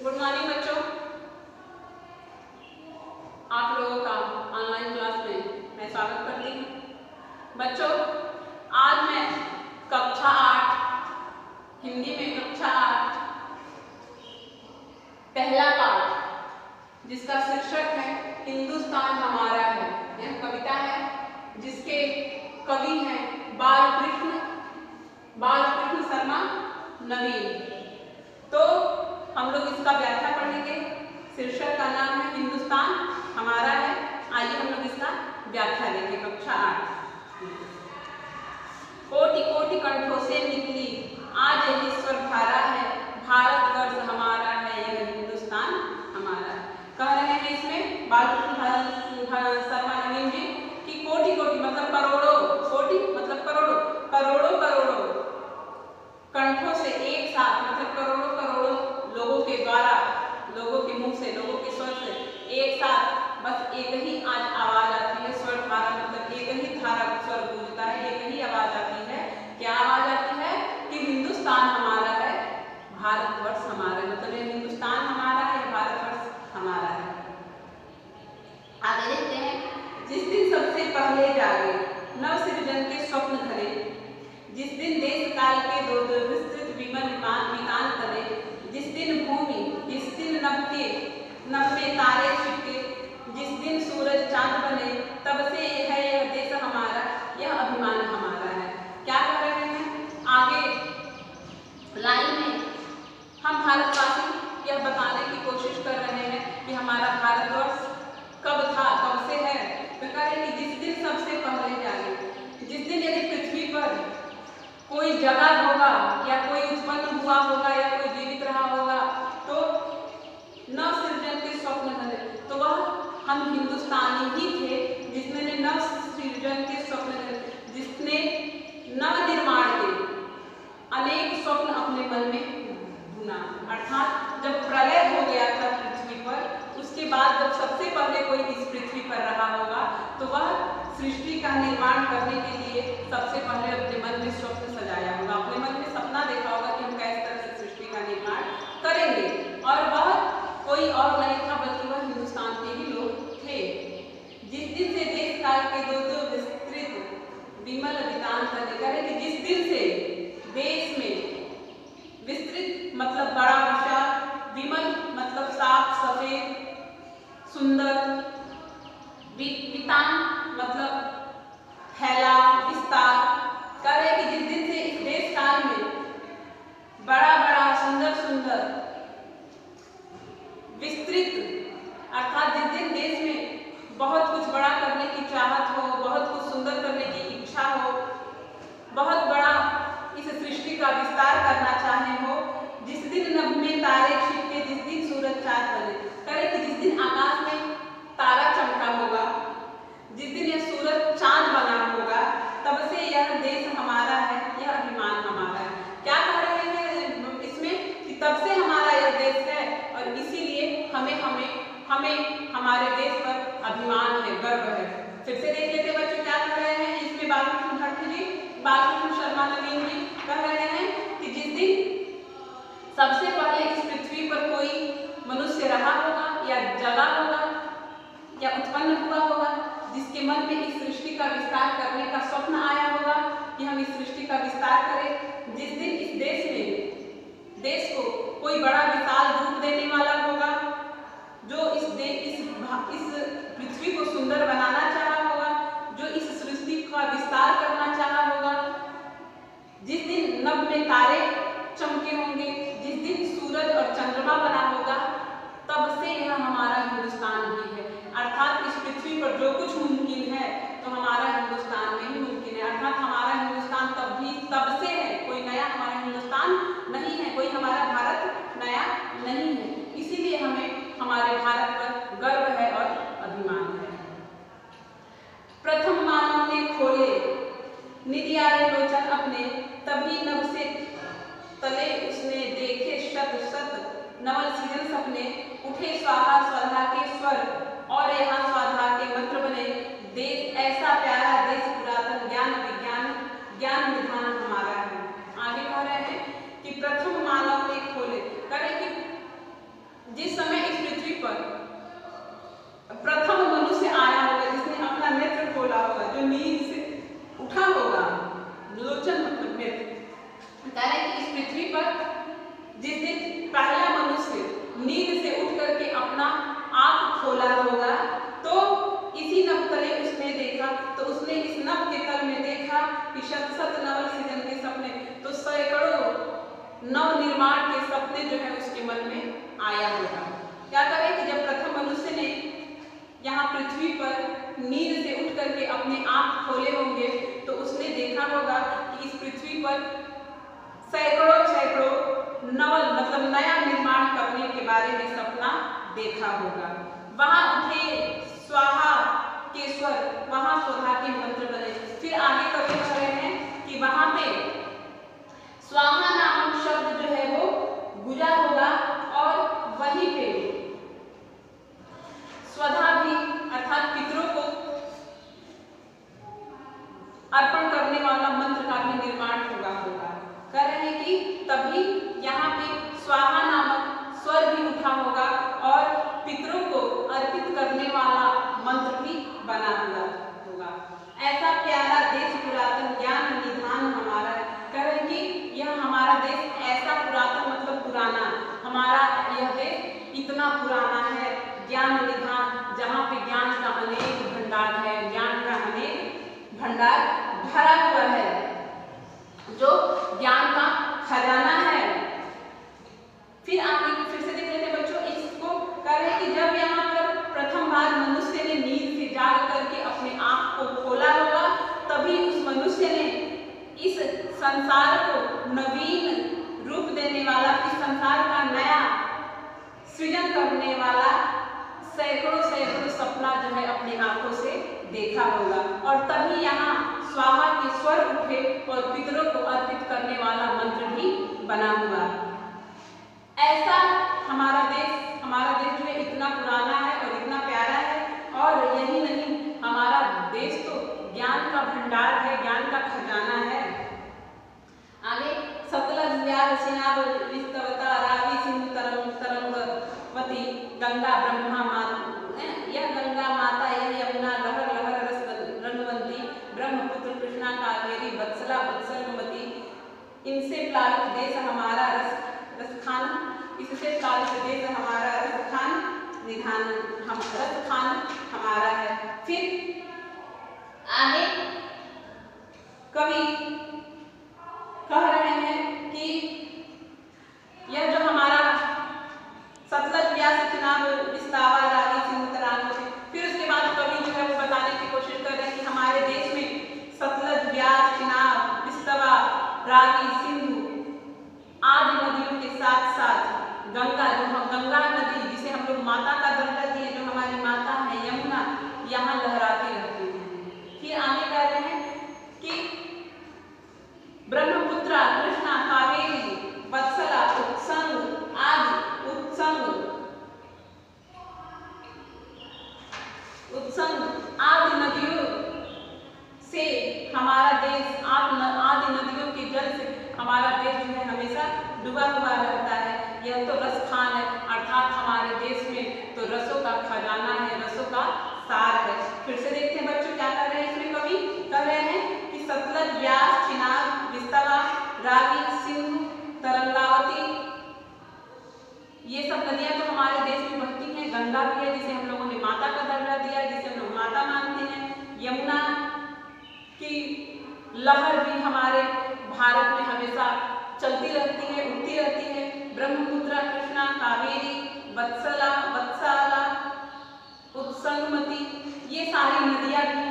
Good morning बच्चों, आप लोगों का ऑनलाइन क्लास में मैं स्वागत करती हूँ। बच्चों, आज मैं कक्षा 8 हिंदी में कक्षा 8 पहला पाठ जिसका शीर्षक है हिंदुस्तान हमारा है, यह कविता है जिसके कवि हैं बालकृष्ण शर्मा नवीन। तो हम लोग इसका व्याख्या पढ़ेंगे। शीर्षक का नाम है हिंदुस्तान हमारा है। आइए हम लोग इसका व्याख्या लेंगे। कक्षा 8। कोटि कोटि कंठों से निकली आज यही स्वर धारा है, भारतवर्ष हमारा है, यह हिंदुस्तान हमारा है। कह रहे हैं इसमें बालकृष्ण शर्मा नवीन जी कि कोटि कोटि मतलब करोड़ों, कोटि मतलब करोड़ों, करोड़ों करोड़ों कंठों से एक साथ मतलब करोड़ों करोड़ों लोगों के द्वारा, लोगों के मुंह से, लोगों के स्वर से एक साथ बस एक ही आज आवाज आती है। स्वर धारा मतलब एक ही धारा स्वर गूंजता है, एक ही आवाज आती है। क्या आवाज आती है कि हिंदुस्तान हमारा है, भारतवर्ष हमारा है। मतलब ये हिंदुस्तान हमारा है, भारतवर्ष हमारा है। आगे देखते हैं। जिस दिन सबसे पहले जागे नव सृजन के स्वप्न धरे, जिस दिन देश काल के दो विस्तृत विमल वितान करे, जिस दिन भूमि, जिस दिन नभ में तारे छिपके, जिस दिन सूरज चांद बने, तब से है यह देश हमारा, यह अभिमान हमारा है। क्या कह रहे हैं आगे लाइन में? हम भारतवासी यह बताने की कोशिश कर रहे हैं कि हमारा भारतवर्ष कब था, कब से है। तो कह रहे कि जिस दिन सबसे पहले जागे, जिस दिन यदि पृथ्वी पर कोई जगह होगा या कोई उत्पन्न हुआ होगा या कोई जीवित रहा होगा तो नव सृजन के स्वप्न धरे, तो वह हम हिंदुस्तानी ही थे जिसने नव सृजन के स्वप्न धरे, जिसने नव निर्माण के अनेक स्वप्न अपने मन में बुना। अर्थात जब प्रलय हो गया था पृथ्वी पर, उसके बाद जब सबसे पहले कोई इस पृथ्वी पर रहा होगा तो वह सृष्टि का निर्माण करने के लिए सबसे पहले अपने मन में स्वप्न सजाया होगा, अपने मन में सपना देखा होगा कि हम किस तरह से सृष्टि का निर्माण करेंगे। और वह कोई और नहीं था बल्कि वह हिंदुस्तान के ही लोग थे। जिस दिन से देश काल के दो विस्तृत विमल वितान करे कि जिस दिन से देश में विस्तृत मतलब बड़ा विशाल, विमल मतलब साफ सफेद सुंदर, वितान मतलब फैला विस्तार, करे कि जिस दिन से इस देश काल में बड़ा बड़ा सुंदर सुंदर विस्तृत, अर्थात जिस दिन देश में बहुत कुछ बड़ा करने की चाहत हो, बहुत कुछ सुंदर करने की इच्छा हो, बहुत बड़ा इस सृष्टि का विस्तार करना चाहे हो, जिस दिन नभ में तारे छिपके, जिस दिन सूरज चांद बने, करे कि जिस दिन आकाश में तारा चमका होगा, जिस दिन यह सूरज चांद बना होगा, तब से यह देश हमारा है, यह अभिमान हमारा है। क्या कह रहे हैं इसमें कि तब से हमारा यह देश है और इसीलिए हमें हमारे देश पर अभिमान है, गर्व है। फिर से देख लेते बच्चों क्या कह रहे हैं इसमें। बालकृष्ण शर्मा नवीन जी कह रहे हैं कि जिस दिन सबसे पहले इस पृथ्वी पर कोई मनुष्य रहा होगा या जगा होगा या उत्पन्न हुआ होगा, जिसके मन में इस सृष्टि का विस्तार करने का स्वप्न आया होगा कि हम इस सृष्टि का विस्तार करें, जिस दिन इस देश को कोई बड़ा विशाल रूप देने वाला होगा, जो इस पृथ्वी को सुंदर बनाना चाहा होगा, जो इस सृष्टि का विस्तार करना चाहा होगा, जिस दिन नभ में तारे चमके होंगे, जिस दिन सूरज और चंद्रमा बना होगा, तब से यह हमारा हिंदुस्तान ही है। अर्थात इस पृथ्वी पर जो कुछ मुमकिन है तो हमारा हिंदुस्तान में ही मुमकिन है। अर्थात हमारा हिंदुस्तान तब से है, कोई नया हमारा हिंदुस्तान नहीं है, कोई हमारा भारत नया नहीं है। इसीलिए हमें हमारे भारत पर गर्व है और अभिमान है। प्रथम मानव ने खोले निदियारे लोचन अपने, तभी नभ से तले उसने देखे शत शत नवल सृजन सपने, उठे स्वाहा स्वधा के स्वर और यहाँ स्वाधा के मंत्र बने, देश ऐसा प्यारा देश पुरातन, ज्ञान विज्ञान ज्ञान विधान हमारा है। आगे कह रहे हैं कि प्रथम मानव ने खोले, करे कि निर्माण के सपने जो है उसके मन में आया होगा। क्या करें कि जब प्रथम मनुष्य ने यहाँ पृथ्वी पर नींद से उठ करके अपने आँख खोले होंगे तो उसने देखा होगा कि इस पृथ्वी पर सैकड़ों सैकड़ों नवल मतलब नया निर्माण करने के बारे में सपना देखा होगा। वहां उठे स्वाहा के स्वर, वहां स्वधा के मंत्र बने। फिर आगे कवि कह रहे हैं कि वहां पे स्वाहा नामक शब्द जो है वो गुजा होगा और वहीं पे स्वधा भी अर्थात पितरों को अर्पण करने वाला मंत्र का भी निर्माण होगा। कह रहे हैं कि तभी यहाँ पे स्वाहा नामक स्वर भी उठा होगा और पितरों को अर्पित करने वाला मंत्र भी बना हुआ होगा। ऐसा प्यारा देश पुरातन ज्ञान निधान हमारा है। कह रहे हैं कि यह हमारा देश ऐसा पुरातन मतलब पुराना, हमारा यह देश इतना पुराना है, ज्ञान निधान, जहाँ पे ज्ञान का अनेक भंडार है, ज्ञान का अनेक भंडार भरा हुआ है, जो ज्ञान का खजाना है। फिर आगे फिर से देख लेते बच्चों इसको। कह रहे हैं कि जब यहाँ पर प्रथम बार मनुष्य ने नींद से जाग करके अपने आँख को खोला होगा तभी उस मनुष्य ने इस संसार को नवीन रूप देने वाला, इस संसार का नया सृजन करने वाला सैकड़ों सैकड़ों सपना जो है अपनी आंखों से देखा होगा और तभी यहाँ स्वाहा के स्वर उठे और पितरों को अर्पित करने वाला मंत्र भी बना हुआ। ऐसा हमारा देश जो है इतना पुराना है और इतना प्यारा है और यही नहीं हमारा देश तो ज्ञान का भंडार है, ज्ञान का खजाना है। आगे सतलज व्यास चिनाब विस्तवता रावी सिंधु तरंगवती गंगा ब्रह्मा माता, यह गंगा माता, यह यमुना लहर लहर रस रंगवंती, ब्रह्मपुत्र कृष्णा कावेरी वत्सला वत्सलमती, इनसे प्लावित देश हमारा रसखान, इससे प्लावित देश हमारा रसखान निधान, हम रसखान हमारा है। फिर आगे कवि कह रहे हैं कि यह जो हमारा सतलज व्यास चिनाब विस्तावा रावी सिंधु तरंगवती, फिर उसके बाद कवि जो है वो बताने की कोशिश कर रहे हैं कि हमारे देश में सतलज व्यास चिनाब विस्तावा रावी सिंधु आदि नदियों के साथ साथ गंगा, जो हम गंगा नदी जिसे हम लोग माता का दर्जा दिए, जो हमारी माता है यमुना, यहाँ लहराती रहती है। फिर आगे कह रहे हैं कि ब्रह्मपुत्र कृष्णा कावेरी वत्सला उत्संग आदि उत्संग आदि नदियों से हमारा देश, आदि नदियों के जल से हमारा देश जो है हमेशा डूबा हुआ रहता है। यह तो रसखान है, अर्थात हमारे देश में तो रसों का खजाना है, रसों का सार है। फिर से देखते हैं बच्चों क्या कर रहे हैं इसमें कवि। कह रहे हैं कि सतलज व्यास चिनाब विस्तावा रावी सिंधु तरंगावती, ये सब नदियां तो हमारे देश में बहती हैं। गंगा भी है जिसे हम लोगों ने माता का दर्जा दिया है, जिसे हम लोग माता मानते हैं। यमुना की लहर भी हमारे भारत में हमेशा चलती रहती है, उठती रहती है। ब्रह्मपुत्र कृष्णा कावेरी वत्सला उत्संगमती, ये सारी नदियां भी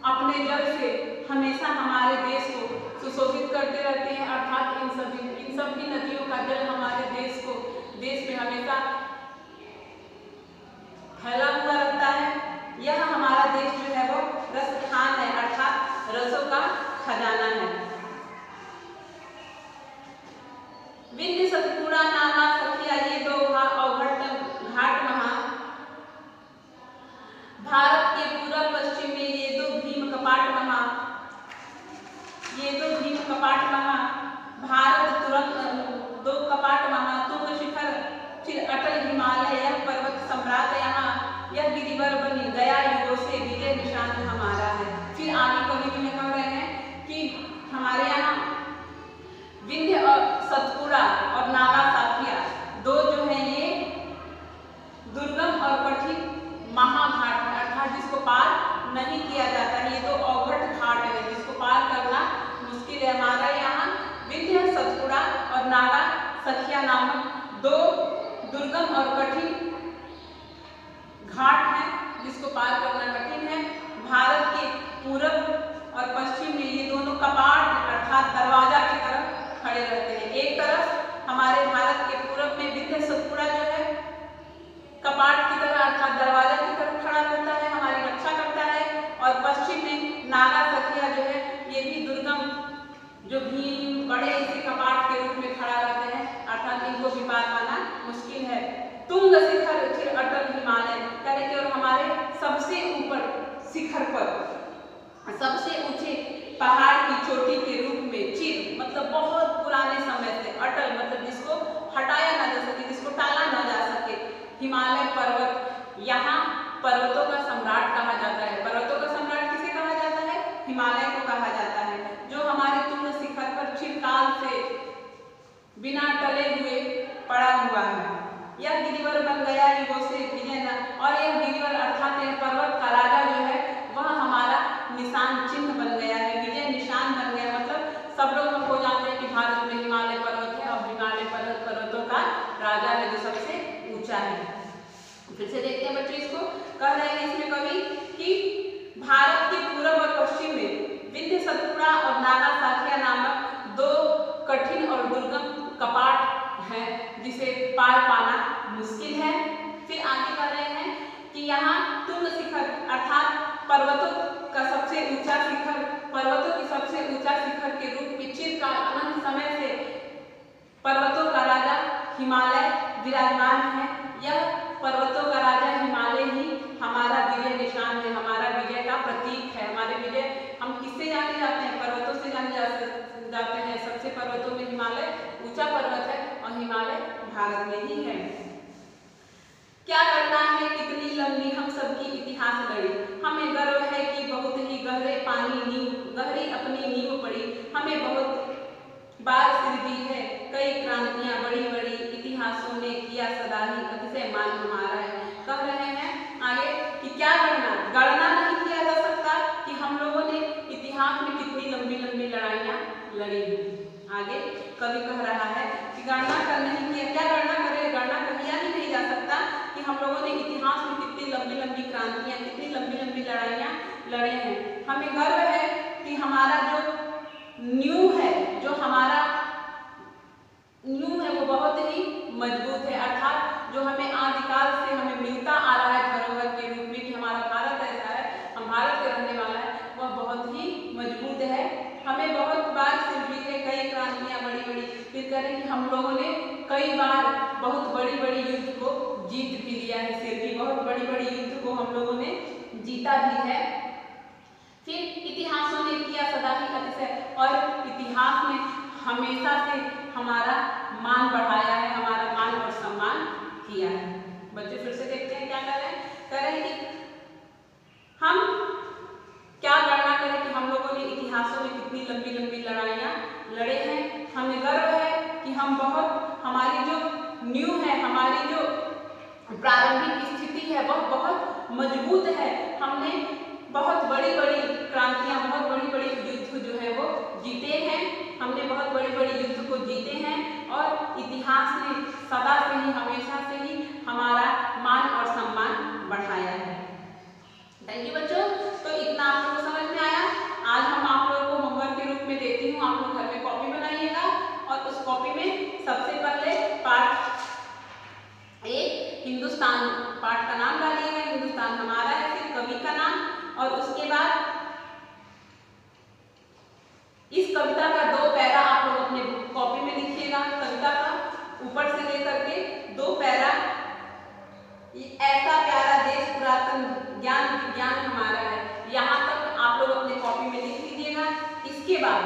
अपने जल से हमेशा हमारे देश को सुशोभित करते रहते हैं, अर्थात इन सभी नदियों का जल हमारे देश में हमेशा फैला हुआ रहता है। यह हमारा देश जो है वो रसखान है, अर्थात रसों का खजाना है। विंध्य सतपुड़ा नामा सखिया, ये दो अवघट घाट महा, भारत के पूर्व पश्चिम में ये दो भीम कपाट महा, ये दो भीम कपाट महा, भारत तुरंत दो कपाट महा, तुंग शिखर फिर अटल हिमालय, यह पर्वत सम्राट यहाँ, यह गिरिवर बनी गया युगों से, विजय निशान हमारा है। फिर आगे कवि में कह रहे हैं कि हमारे यहाँ विंध्य और सतपुड़ा और नागा साखिया दो जो है ये दुर्गम और कठिन महाघाट है, अर्थात जिसको पार नहीं किया जाता है। ये दो अवघट घाट है जिसको पार करना मुश्किल है। हमारा यहाँ विंध्य सतपुड़ा और नागा और कठिन घाट है जिसको पार करना कठिन है। भारत के पूरब और पश्चिम में ये दोनों कपाट अर्थात दरवाजा की तरफ खड़े रहते हैं। एक तरफ हमारे भारत के पूरब में विंध्य सतपुड़ा जो है कपाट की तरह अर्थात दरवाजा की तरफ खड़ा रहता है, हमारी रक्षा करता है। और पश्चिम में नागा सखिया जो है ये भी दुर्गम जो भीम बड़े इसे कपाट के रूप में खड़ा रहते हैं अर्थात इनको भी पार पाना मुश्किल है। तुंग शिखर फिर अटल हिमालय यानी कि और हमारे सबसे ऊपर शिखर पर सबसे ऊंचे पहाड़ की चोटी के रूप में चिर मतलब बहुत पुराने समय से अटल मतलब जिसको हटाया ना जा सके, जिसको टाला ना जा सके, हिमालय पर्वत। यहाँ पर्वतों का सम्राट कहा जाता है। पर्वतों का सम्राट किसे कहा जाता है? हिमालय को कहा जाता है, जो हमारे तुंग शिखर पर चिरकाल से बिना टले हुए पड़ा हुआ है। यह गिरिवर बन गया युगों से विजयनगर और यह गिरिवर अर्थात यह पर्वत का राजा जो है वह हमारा निशान चिन्ह बन गया है, विजय निशान बन गया। मतलब सब लोग हमको जानते हैं कि भारत में हिमालय पर्वत है और हिमालय पर्वत पर्वतों का राजा है जो सबसे ऊंचा है। फिर से देखते हैं बच्चों, इसको कह रहे हैं इसमें कवि कि भारत के पूर्व और पश्चिम में विंध्य सतपुड़ा और नागा साखिया नामक दो कठिन और दुर्गम कपाट है जिसे पार पाना मुश्किल है। फिर आगे कह रहे हैं कि यहाँ तुंग शिखर अर्थात पर्वतों का सबसे ऊंचा शिखर, पर्वतों की सबसे ऊंचा शिखर के रूप में चिरकाल अनंत समय से पर्वतों का राजा हिमालय विराजमान है। यह पर्वतों का राजा हिमालय ही हमारा विजय निशान है, हमारा विजय का प्रतीक है। हमारे विजय हम किससे जाने जाते हैं? पर्वतों से जाने जाते हैं। सबसे पर्वतों में हिमालय ऊंचा पर्वत है और हिमालय भारत में ही है। क्या करना है कितनी लंबी हम सबकी इतिहास लड़ी, हमें गर्व है कि बहुत ही गहरे पानी नींव गहरी अपनी नींव पड़ी, हमें बहुत बार सिर दी है कई क्रांतियां बड़ी बड़ी, इतिहासों ने किया सदा ही अतिशय मान हमारा है। कह रहे हैं आगे कि क्या गणना नहीं किया जा सकता कि हम लोगों ने इतिहास में कितनी लंबी लंबी लड़ाइयां लड़ी हैं। आगे कवि कह रहा है कि गणना कर नहीं किया, क्या गणना करें, गणना किया ही नहीं जा सकता कि हम लोगों ने इतिहास में कितनी लंबी लंबी क्रांतियां कितनी लंबी लंबी लड़ाइयां लड़े हैं। हमें गर्व है कि हमारा जो न्यू है, जो हमारा न्यू है वो बहुत ही मजबूत है अर्थात जो हमें आदिकाल से हमें मिलता आ रहा है धरोहर के रूप में कि हमारा भारत ऐसा है, हम भारत के रहने वाला है, वह बहुत ही मजबूत है। हमें बहुत बार सिर भी है कई क्रांतियां बड़ी बड़ी। फिर करें कि हम लोगों ने कई बार बहुत बड़ी बड़ी युद्ध को जीत भी लिया है, सिर भी बहुत बड़ी बड़ी युद्ध को हम लोगों ने जीता भी है। फिर इतिहासों ने किया सदा ही अतिशय और इतिहास ने हमेशा से हमारा मान बढ़ाया है, हमारा मान और सम्मान किया है। बच्चे फिर से देखते हैं क्या कर रहे हैं कि हम क्या गणना करें कि हम लोगों ने इतिहासों में कितनी लंबी लंबी लड़ाइयां लड़े हैं। हमें गर्व है कि हम बहुत हमारी जो न्यू है, हमारी जो प्रारंभिक स्थिति है वह बहुत मजबूत है। हमने बहुत बड़ी बड़ी क्रांतियां बहुत बड़ी बड़ी युद्ध जो है वो जीते हैं, हमने बहुत बड़ी बड़ी युद्ध को जीते हैं और इतिहास ने सदा से ही हमेशा से ही हमारा मान और सम्मान बढ़ाया है। थैंक यू बच्चों। तो इतना आप लोगों को समझ में आया। आज हम आप लोगों को होमवर्क के रूप में देती हूँ, आप लोग घर में कॉपी बनाइएगा और उस कॉपी में सबसे पहले पाठ एक हिंदुस्तान पाठ का नाम डालिएगा, हिंदुस्तान हमारा है, फिर कवि का नाम और उसके बाद इस कविता का 2 पैरा आप लोग अपने कॉपी में लिखिएगा। कविता का ऊपर से लेकर के 2 पैरा, ऐसा प्यारा देश पुरातन ज्ञान विज्ञान हमारा है, यहाँ तक आप लोग अपने कॉपी में लिख लीजिएगा। इसके बाद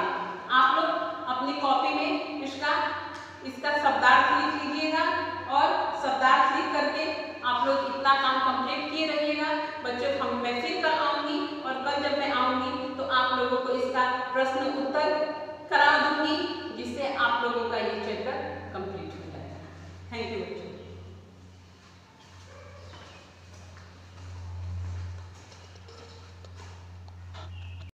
आप लोग अपनी कॉपी में इसका शब्दार्थ लिख लीजिएगा और शब्दार्थ लिख करके आप लोग इतना काम कंप्लीट किए रहिएगा। बच्चों मैं फिर कल आऊँगी और कल जब मैं आऊँगी तो आप लोगों को इसका प्रश्न उत्तर करा दूंगी जिससे आप लोगों का ये चैप्टर कंप्लीट हो जाएगा। थैंक यू बच्चों।